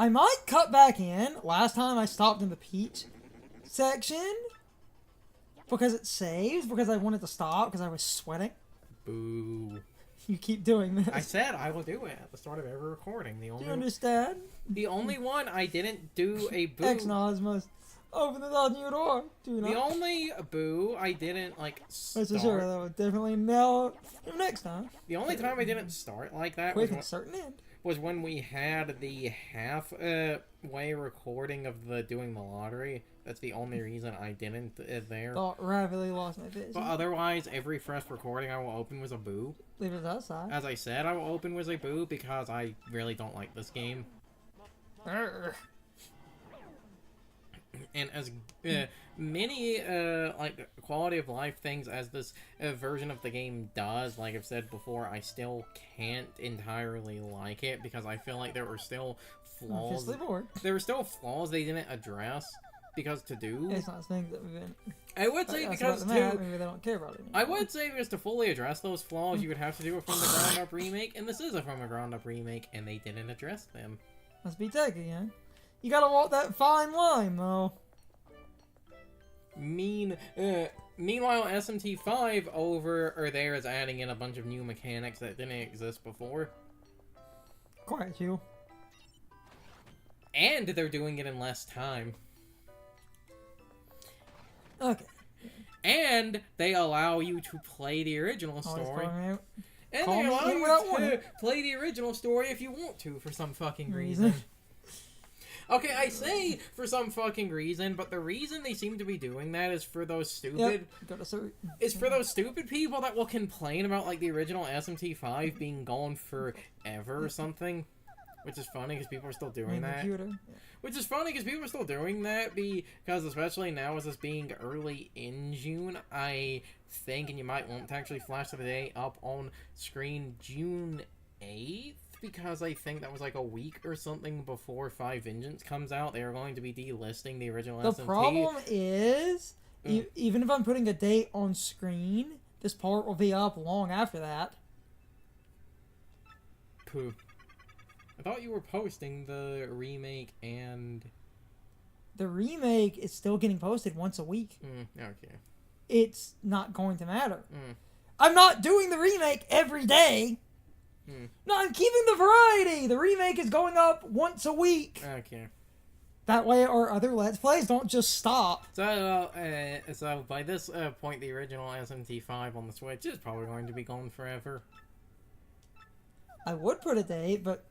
I might cut back in. Last time I stopped in the peach section because it saves, because I wanted to stop because I was sweating. Boo. You keep doing this. I said I will do it at the start of every recording. Do you understand? The only one I didn't do a boo. Exnos must open the door to your door. Do you not? The only boo I didn't, like, start. That's for sure. That would definitely nail it next time. The only time I didn't start like that Quick and certain end. Was when we had the half-way recording of the doing the lottery. That's the only reason I didn't there. Thought rapidly lost my vision. But otherwise, every first recording I will open was a boo. Leave it outside. As I said, I will open with a boo because I really don't like this game. And as many like quality of life things as this version of the game does, like I've said before, I still can't entirely like it because I feel like there were still flaws. There were still flaws they didn't address because to do. It's not things that we've been. I would say because maybe they don't care about it anymore. I would say because to fully address those flaws, you would have to do a from the ground up remake, and this is a from the ground up remake, and they didn't address them. Must be tech again. You gotta walk that fine line, though. Meanwhile, SMT5 there is adding in a bunch of new mechanics that didn't exist before. Quite a few. And they're doing it in less time. Okay. And they allow you to play the original story. And they allow you to play the original story if you want to, for some fucking reason. Okay, I say for some fucking reason, but the reason they seem to be doing that is for those stupid... Is for those stupid people that will complain about, like, the original SMT5 being gone forever or something. Which is funny, because people are still doing that. Which is funny, because people are still doing that, because especially now as this being early in June, I think, and you might want to actually flash the day up on screen, June 8th? Because I think that was like a week or something before 5 Vengeance comes out. They are going to be delisting the original SMT. The problem is, even if I'm putting a date on screen, this part will be up long after that. Pooh. I thought you were posting the remake and... The remake is still getting posted once a week. Okay. It's not going to matter. I'm not doing the remake every day. No, I'm keeping the variety. The remake is going up once a week. Okay. That way our other Let's Plays don't just stop. So by this point, the original SMT5 on the Switch is probably going to be gone forever. I would put a date, but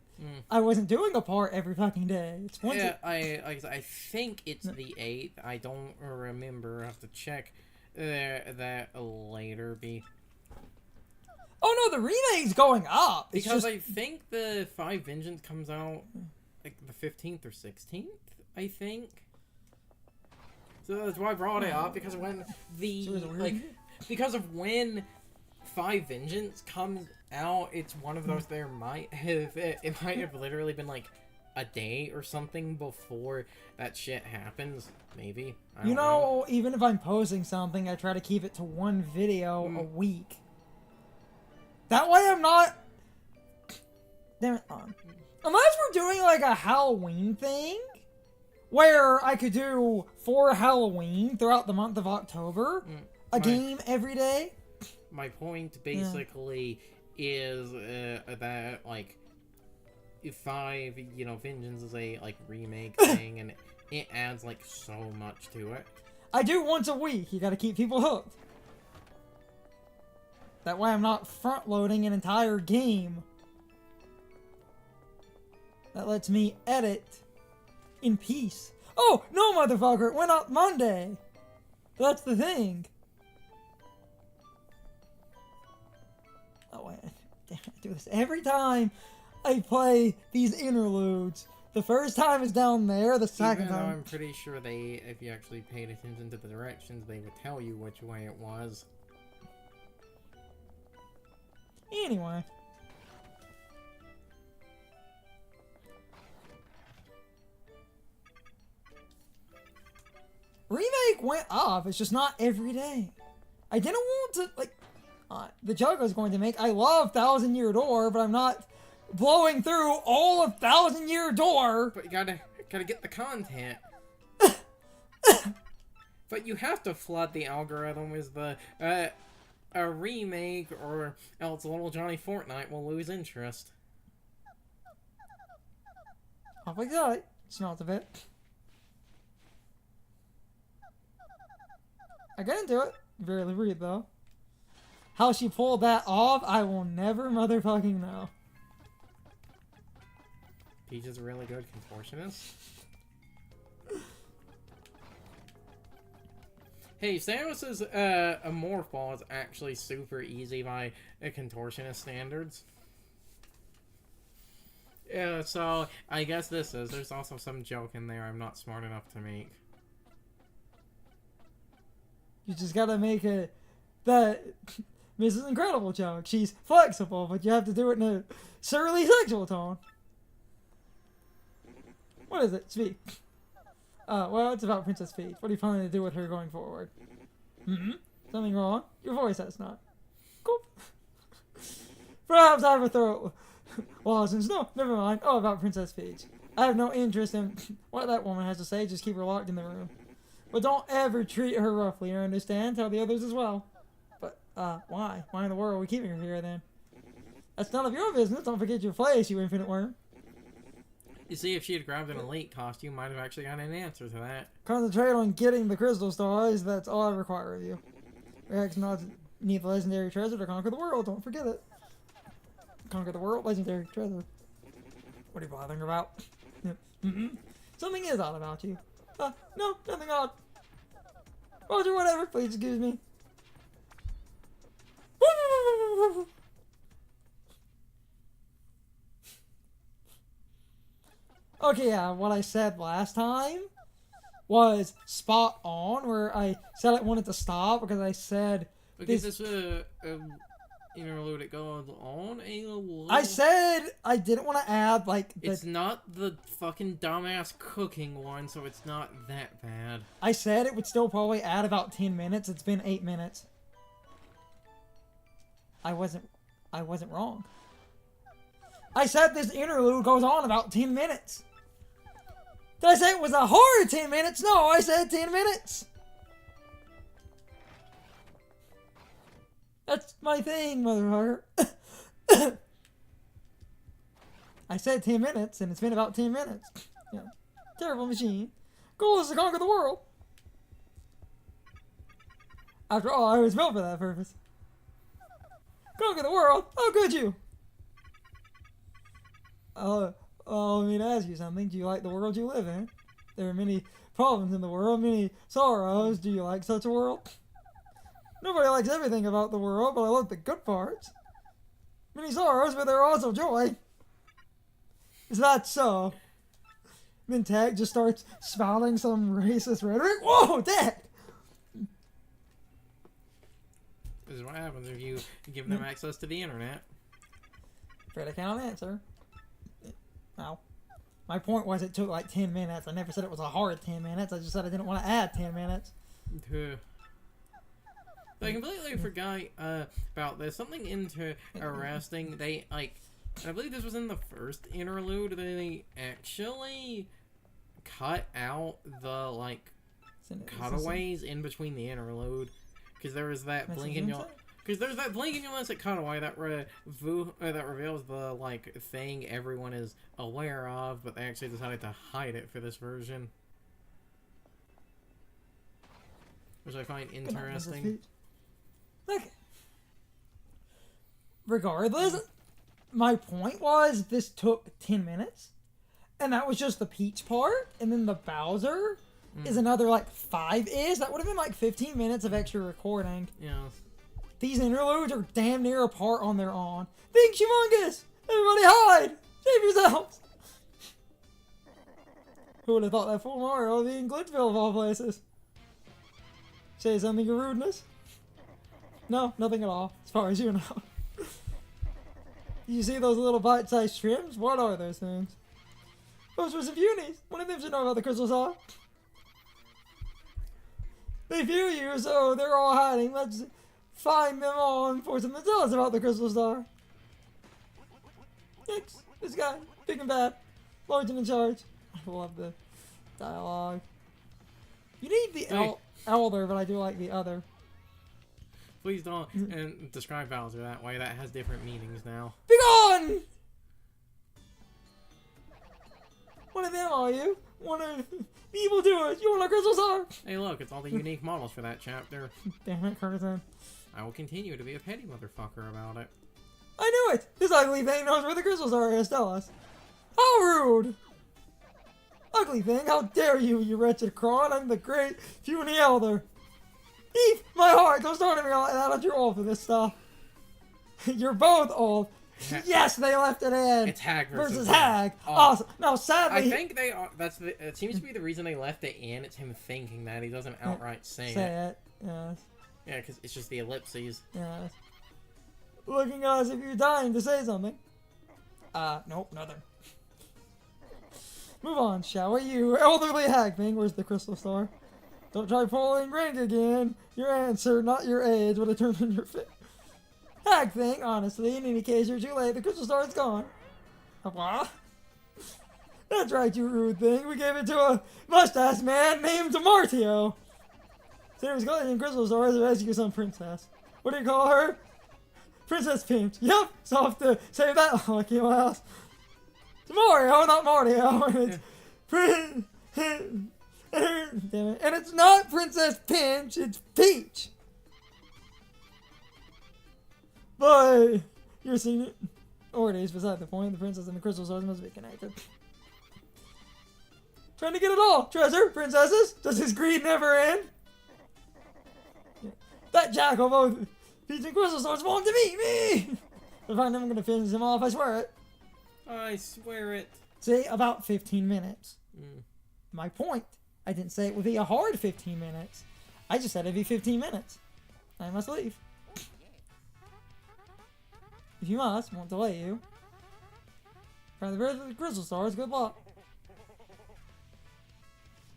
I wasn't doing a part every fucking day. It's once. Yeah, I think it's the 8th. I don't remember. I have to check that later. Oh no, the remake's going up! Because I think the 5 Vengeance comes out like the 15th or 16th, I think. So that's why I brought it up, because when because of when 5 Vengeance comes out, it's one of those it might have literally been like a day or something before that shit happens, maybe. I don't know. Even if I'm posting something, I try to keep it to one video a week. That way I'm not... Damn it. Unless we're doing like a Halloween thing, where I could do for Halloween throughout the month of October, a game every day. My point basically is that like 5, Vengeance is a like remake thing, and it adds like so much to it. I do once a week. You gotta keep people hooked. That way I'm not front-loading an entire game. That lets me edit in peace. Oh, no, motherfucker! It went up Monday! That's the thing. Oh, wait. Damn, I do this every time I play these interludes. The first time is down there, the second time... I'm pretty sure if you actually paid attention to the directions, they would tell you which way it was. Anyway. Remake went up, it's just not every day. I didn't want to, the joke I was going to make, I love 1,000 Year Door, but I'm not blowing through all of 1,000-year door. But you gotta get the content. But you have to flood the algorithm with a remake, or else little Johnny Fortnite will lose interest. Oh my god, smells a bit. I got into it. Barely breathe though. How she pulled that off, I will never motherfucking know. Peach is a really good contortionist. Hey, Samus's a morph ball is actually super easy by contortionist standards. Yeah, so I guess there's also some joke in there I'm not smart enough to make. You just gotta make it that Mrs. Incredible joke. She's flexible, but you have to do it in a surly sexual tone. What is it? Speak. Well, it's about Princess Peach. What are you planning to do with her going forward? Something wrong? Your voice has not. Cool. Perhaps I overthrow lozenge. No, never mind. Oh, about Princess Peach. I have no interest in what that woman has to say. Just keep her locked in the room. But don't ever treat her roughly, you understand? Tell the others as well. But, why? Why in the world are we keeping her here, then? That's none of your business. Don't forget your place, you infinite worm. You see, if she had grabbed an elite costume, might have actually gotten an answer to that. Concentrate on getting the crystal stars. That's all I require of you. Rex not need the legendary treasure to conquer the world. Don't forget it. Conquer the world, legendary treasure. What are you bothering about? Something is odd about you. No, nothing odd. Roger, whatever. Please excuse me. Okay, yeah, what I said last time was spot on, where I said I wanted to stop because I said... Because this interlude, it goes on a little... I said I didn't want to add, like... It's not the fucking dumbass cooking one, so it's not that bad. I said it would still probably add about 10 minutes. It's been 8 minutes. I wasn't wrong. I said this interlude goes on about 10 minutes. Did I say it was a hard 10 minutes? No, I said 10 minutes. That's my thing, motherfucker. I said 10 minutes, and it's been about 10 minutes. Yeah. Terrible machine. Goal is to conquer the world. After all, I was built for that purpose. Conquer the world? How could you? Let me ask you something. Do you like the world you live in? There are many problems in the world, many sorrows. Do you like such a world? Nobody likes everything about the world, but I love the good parts. Many sorrows, but there are also joy. Is that so? Then Tag just starts spouting some racist rhetoric. Whoa, Dad! This is what happens if you give them access to the internet. Afraid I cannot answer. Ow. My point was it took like 10 minutes. I never said it was a hard 10 minutes. I just said I didn't want to add 10 minutes. I completely forgot about this. Something interesting. They, like, I believe this was in the first interlude. They actually cut out the, like, cutaways in between the interlude. Because there was that blinking... Because there's that blinking illicit cutaway that reveals the, like, thing everyone is aware of, but they actually decided to hide it for this version. Which I find interesting. Okay. Regardless, my point was this took 10 minutes, and that was just the Peach part, and then the Bowser is another, like, 5-ish. That would have been, like, 15 minutes of extra recording. Yeah. These interludes are damn near apart on their own. Think humongous! Everybody hide! Save yourselves! Who would have thought that fool Mario would be in Glitchville of all places? Say something of rudeness? No, nothing at all, as far as you know. You see those little bite-sized trims? What are those things? Those were some beauties. One of them should know about the crystals are. They fear you, so they're all hiding. Let's find them all and force them to tell us about the crystal star. Yikes. This guy. Big and bad. Large and in charge. I love the dialogue. You need the elder, but I do like the other. Please don't and describe Bowser that way. That has different meanings now. Be gone! One of them are you? One of the evildoers. You want a crystal star? Hey, look, it's all the unique models for that chapter. Damn it, Curtin. I will continue to be a petty motherfucker about it. I knew it! This ugly thing knows where the crystals are, Tell us. How rude! Ugly thing, how dare you, you wretched crawn! I'm the great puny elder! Eef! My heart! Don't start at me like that! You're old for this stuff. You're both old. Yes, they left it in! It's Hag versus Hag! Awesome! No, sadly... I think they are... It seems to be the reason they left it in. It's him thinking that. He doesn't outright say it. Yes. Yeah, because it's just the ellipses. Yes. Looking at us if you're dying to say something. Nope, nothing. Move on, shall we? You elderly hag thing. Where's the crystal star? Don't try pulling rank again. Your answer, not your age, would have turned in your face. Hag thing, honestly. In any case, you're too late. The crystal star is gone. What? That's right, you rude thing. We gave it to a mustache man named Martio. Sarah's collecting crystal stars to rescue some princess. What do you call her? Princess Pinch. Yep, so I'll have to save that lucky mouse. It's Mario, not Mario. And it's damn it. And it's not Princess Pinch, it's Peach. But you're seeing it. Or it is beside the point. The princess and the crystal stars must be connected. Trying to get it all. Treasure, princesses. Does his greed never end? Yeah. That jackal both Peach and crystal stars want to meet me. If I find him, I'm gonna finish him off. I swear it. I swear it. See, about 15 minutes. My point. I didn't say it would be a hard 15 minutes. I just said it'd be 15 minutes. I must leave. If you must, won't delay you. For the birth of the crystal stars, good luck.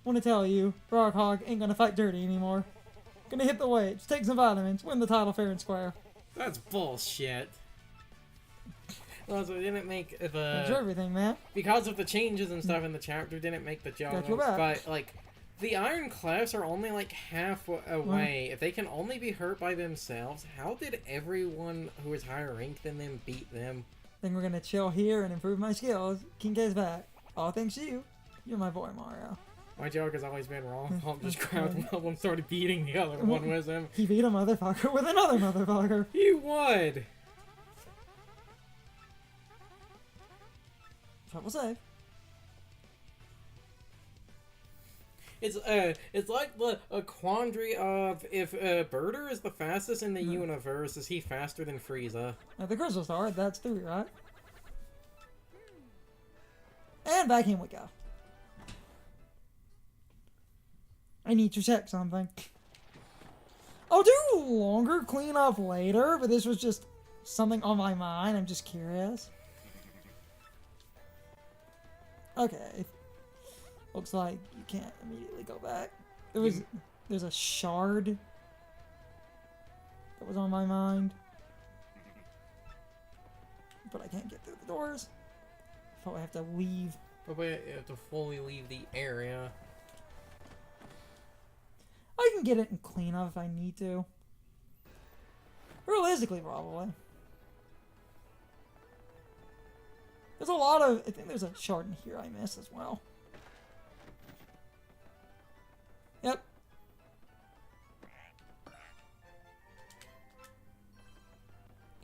Want to tell you, Rockhog ain't gonna fight dirty anymore. Gonna hit the weights, take some vitamins, win the title fair and square. That's bullshit. Also, didn't make the... That's everything, man. Because of the changes and stuff in the chapter, didn't make the joke. But, like, the Ironclads are only, like, half away. If they can only be hurt by themselves, how did everyone who is higher ranked than them beat them? I think we're gonna chill here and improve my skills. Kincaid's back. All thanks to you. You're my boy, Mario. My joke has always been wrong. I'll just grabbed one of them, started beating the other one with him. He beat a motherfucker with another motherfucker. He would. Trouble save. It's like a quandary of if Birder is the fastest in the universe, is he faster than Frieza? Now the crystal star, that's 3, right? And back in we go. I need to check something. I'll do longer cleanup later, but this was just something on my mind. I'm just curious. Okay. Looks like you can't immediately go back. There's a shard that was on my mind. But I can't get through the doors. I thought I have to leave. But you have to fully leave the area. I can get it and clean up if I need to. Realistically, probably. There's a lot of... I think there's a shard in here I missed as well. Yep.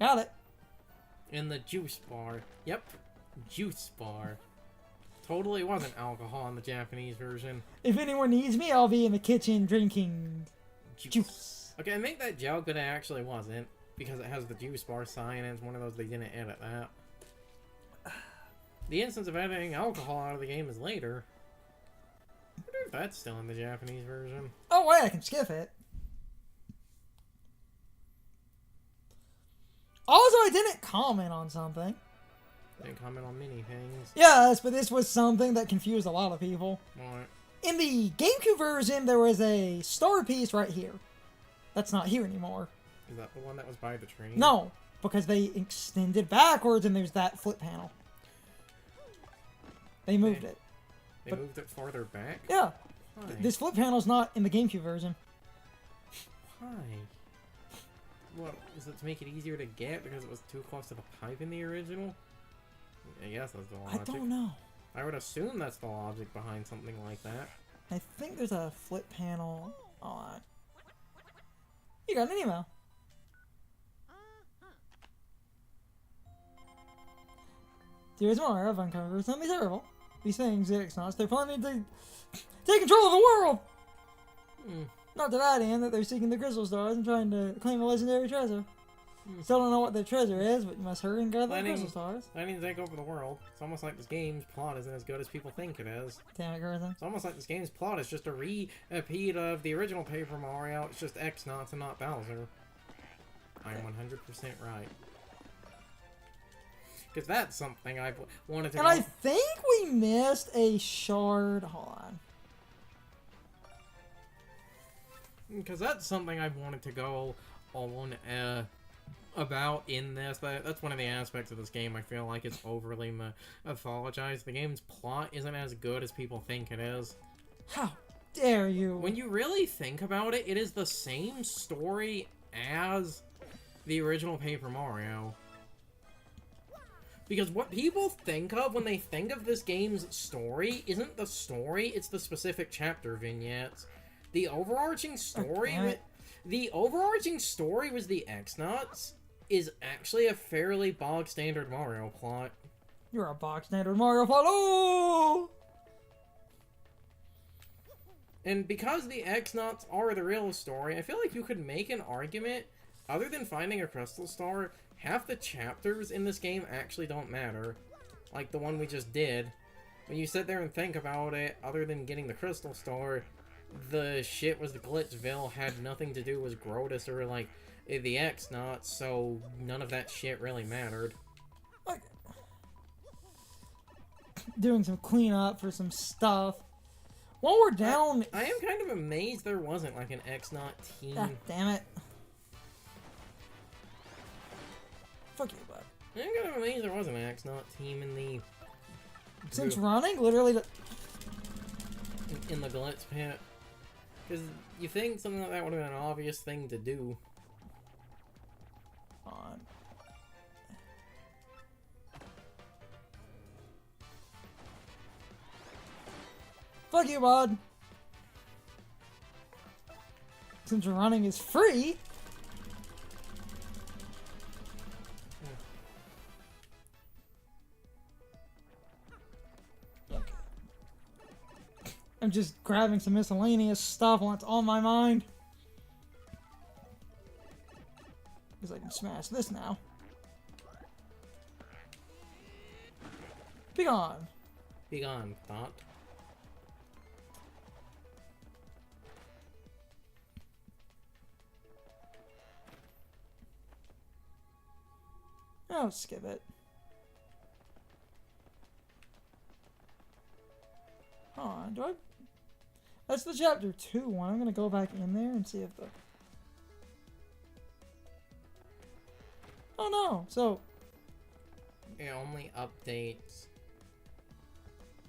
Got it. In the juice bar. Yep. Juice bar. Totally wasn't alcohol in the Japanese version. If anyone needs me, I'll be in the kitchen drinking juice. Okay, I make that joke, but it actually wasn't. Because it has the juice bar sign, and it's one of those they didn't edit that. The instance of editing alcohol out of the game is later. I wonder if that's still in the Japanese version. Oh wait, I can skip it. Also, I didn't comment on something. Didn't comment on many things. Yes, but this was something that confused a lot of people. What? In the GameCube version, there was a star piece right here. That's not here anymore. Is that the one that was by the train? No, because they extended backwards and there's that flip panel. They moved it. They moved it farther back? Yeah. Why? This flip panel's not in the GameCube version. Why? What, is it to make it easier to get because it was too close to the pipe in the original? I guess that's the logic. I don't know. I would assume that's the logic behind something like that. I think there's a flip panel on. You got an email. Dearest Mario, I've uncovered something terrible. These things, the Xnauts, they're planning to take control of the world! Not to that end that they're seeking the crystal stars and trying to claim a legendary treasure. Still don't know what the treasure is, but you must hurry and gather the crystal stars. Planning to take over the world. It's almost like this game's plot isn't as good as people think it is. Damn it, Gerson. It's almost like this game's plot is just a repeat of the original Paper Mario. It's just Xnauts and not Bowser. I'm 100% right. Because that's something I've wanted to... And I think we missed a shard. Hold on. Because that's something I've wanted to go on about in this. That's one of the aspects of this game I feel like it's overly mythologized. The game's plot isn't as good as people think it is. How dare you? When you really think about it, it is the same story as the original Paper Mario. Because what people think of when they think of this game's story isn't the story, it's the specific chapter vignettes. The overarching story was the Xnauts is actually a fairly bog standard Mario plot. You're a bog standard Mario plot. Oh! And because the Xnauts are the real story, I feel like you could make an argument, other than finding a crystal star, half the chapters in this game actually don't matter. Like the one we just did. When you sit there and think about it, other than getting the crystal star, the shit was the Glitchville had nothing to do with Grotus or, like, the Xnauts, so none of that shit really mattered. Like, doing some cleanup for some stuff. While we're down... I am kind of amazed there wasn't, like, an Xnaut team. God damn it. Fuck you, bud. I am kind of amazed there wasn't an Xnaut team in the... Since running, literally... In the Glitch pit. Because you think something like that would have been an obvious thing to do. On. Fuck you, bud. Since running is free. I'm just grabbing some miscellaneous stuff while it's on my mind. Because I can smash this now. Be gone. Be gone, thought. Oh, skip it. Hold on, do I... That's the chapter 2 one. I'm gonna go back in there and see if the... Oh no, so... It only updates...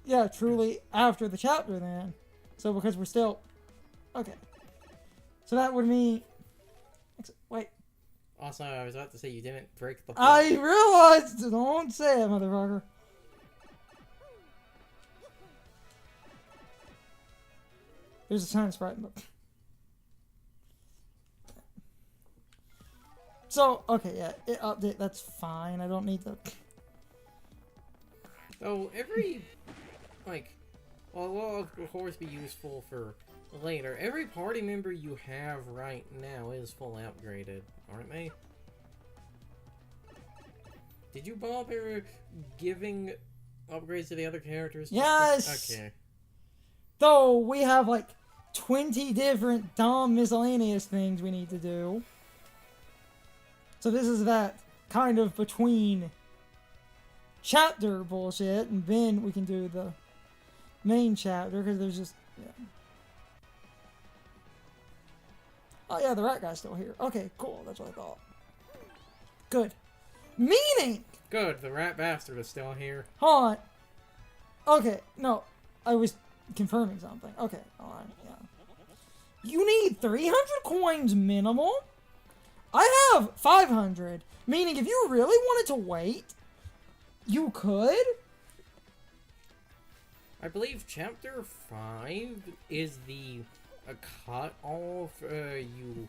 Yeah, truly after the chapter then. So because we're still... Okay. So that would mean... Wait. Also, I was about to say you didn't break the... I realized! Don't say it, motherfucker. There's a sign sprite in the... So, okay, yeah, it update, that's fine. I don't need to... So, every... Like... Well, it will, of course, be useful for later. Every party member you have right now is fully upgraded, aren't they? Did you bother giving upgrades to the other characters? Yes! Okay. Though we have, like, 20 different dumb miscellaneous things we need to do. So this is that kind of between chapter bullshit, and then we can do the main chapter, because there's just... Yeah. Oh yeah, the rat guy's still here. Okay, cool, that's what I thought. Good. Meaning! Good, the rat bastard is still here. Hold on. Okay, no. I was confirming something. Okay, alright, yeah. You need 300 coins minimal? I have 500. Meaning if you really wanted to wait, you could? I believe Chapter 5 is the cut-off you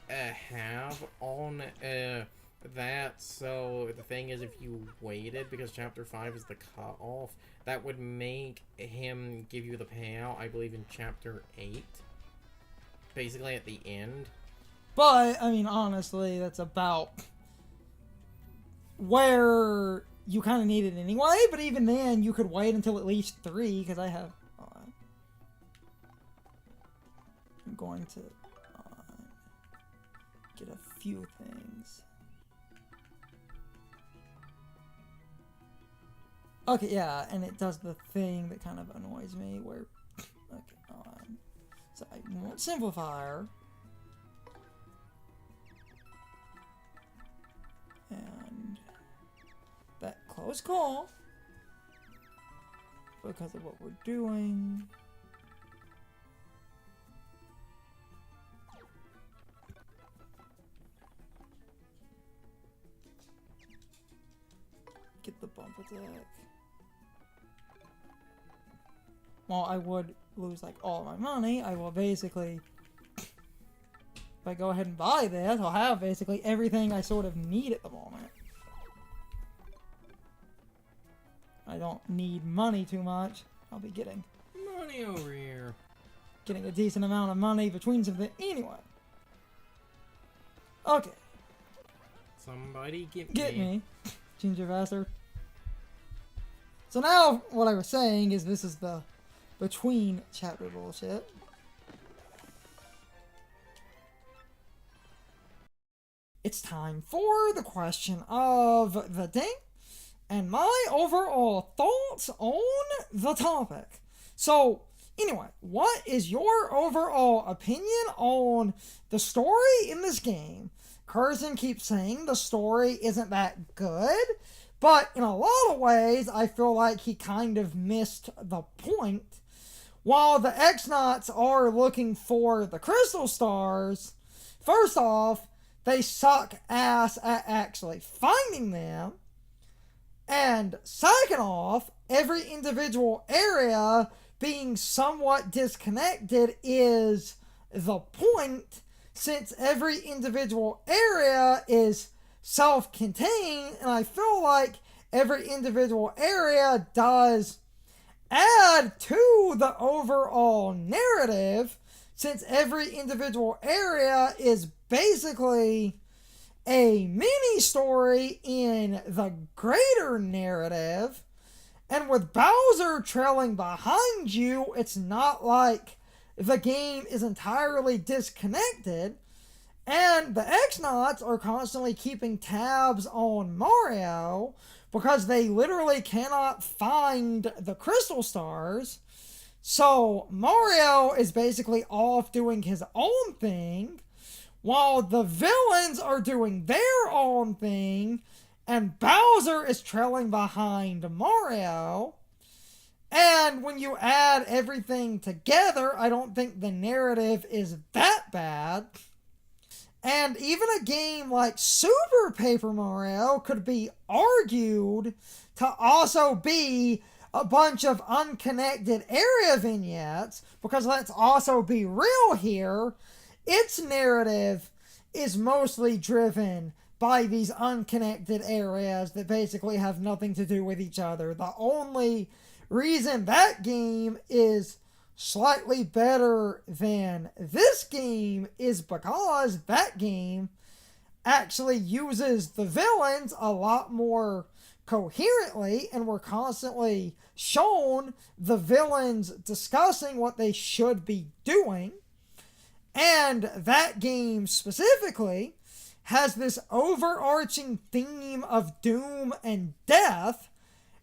have on that. So the thing is, if you waited, because Chapter 5 is the cut-off, that would make him give you the payout, I believe, in Chapter 8. Basically at the end. But, I mean, honestly, that's about where you kind of need it anyway. But even then, you could wait until at least 3, because I have... I'm going to get a few things. Okay, yeah, and it does the thing that kind of annoys me, where... Okay, so I want Simplifier. And that close call, because of what we're doing. Get the bump attack. While I would lose like all my money, I will basically, if I go ahead and buy this, I'll have basically everything I sort of need at the moment. I don't need money too much. I'll be getting money over here. Getting a decent amount of money between something anyway. Okay. Somebody get me. Ginger Vassar. So now what I was saying is this is the between chapter bullshit. It's time for the question of the day and my overall thoughts on the topic. So, anyway, what is your overall opinion on the story in this game? Curzon keeps saying the story isn't that good, but in a lot of ways, I feel like he kind of missed the point. While the X-Nauts are looking for the crystal stars, first off, they suck ass at actually finding them. And second off, every individual area being somewhat disconnected is the point, since every individual area is self-contained, and I feel like every individual area does add to the overall narrative, since every individual area is basically a mini story in the greater narrative. And with Bowser trailing behind you, it's not like the game is entirely disconnected. And the X-Nauts are constantly keeping tabs on Mario because they literally cannot find the crystal stars. So Mario is basically off doing his own thing, while the villains are doing their own thing, and Bowser is trailing behind Mario. And when you add everything together, I don't think the narrative is that bad. And even a game like Super Paper Mario could be argued to also be a bunch of unconnected area vignettes, because let's also be real here, its narrative is mostly driven by these unconnected areas that basically have nothing to do with each other. The only reason that game is slightly better than this game is because that game actually uses the villains a lot more coherently, and we're constantly shown the villains discussing what they should be doing. And that game specifically has this overarching theme of doom and death,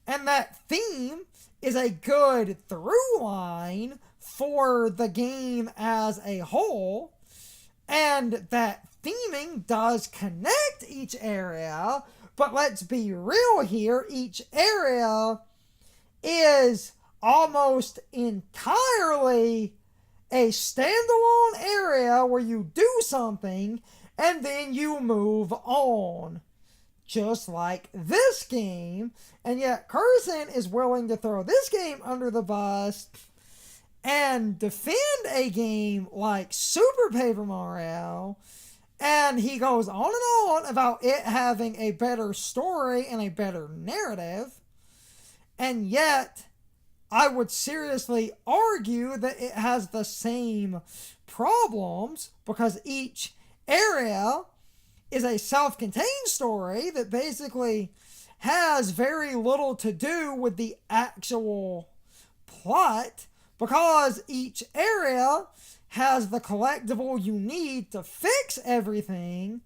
and that theme is a good through line for the game as a whole, and that theming does connect each area, but let's be real here, each area is almost entirely a standalone area where you do something and then you move on. Just like this game, and yet Carson is willing to throw this game under the bus and defend a game like Super Paper Mario, and he goes on and on about it having a better story and a better narrative, and yet I would seriously argue that it has the same problems because each area is a self-contained story that basically has very little to do with the actual plot because each area has the collectible you need to fix everything,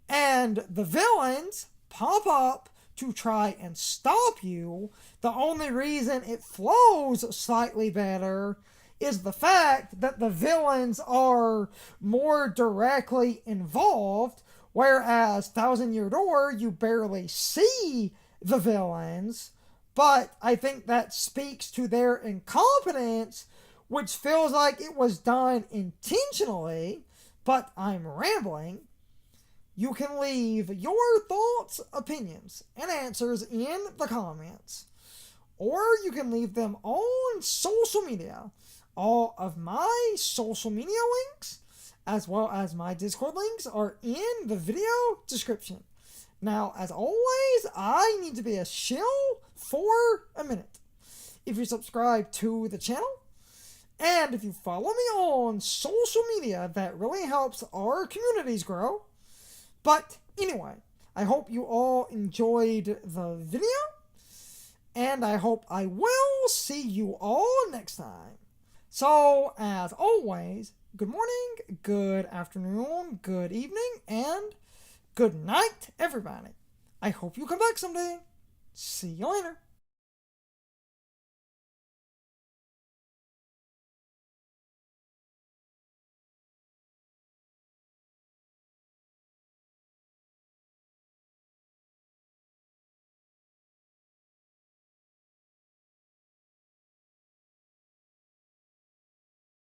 and the villains pop up to try and stop you. The only reason it flows slightly better is the fact that the villains are more directly involved, whereas Thousand Year Door, you barely see the villains, but I think that speaks to their incompetence, which feels like it was done intentionally, but I'm rambling. You can leave your thoughts, opinions, and answers in the comments, or you can leave them on social media. All of my social media links, as well as my Discord links, are in the video description. Now, as always, I need to be a shill for a minute. If you subscribe to the channel, and if you follow me on social media, that really helps our communities grow. But anyway, I hope you all enjoyed the video, and I hope I will see you all next time. So, as always, good morning, good afternoon, good evening, and good night, everybody. I hope you come back someday. See you later.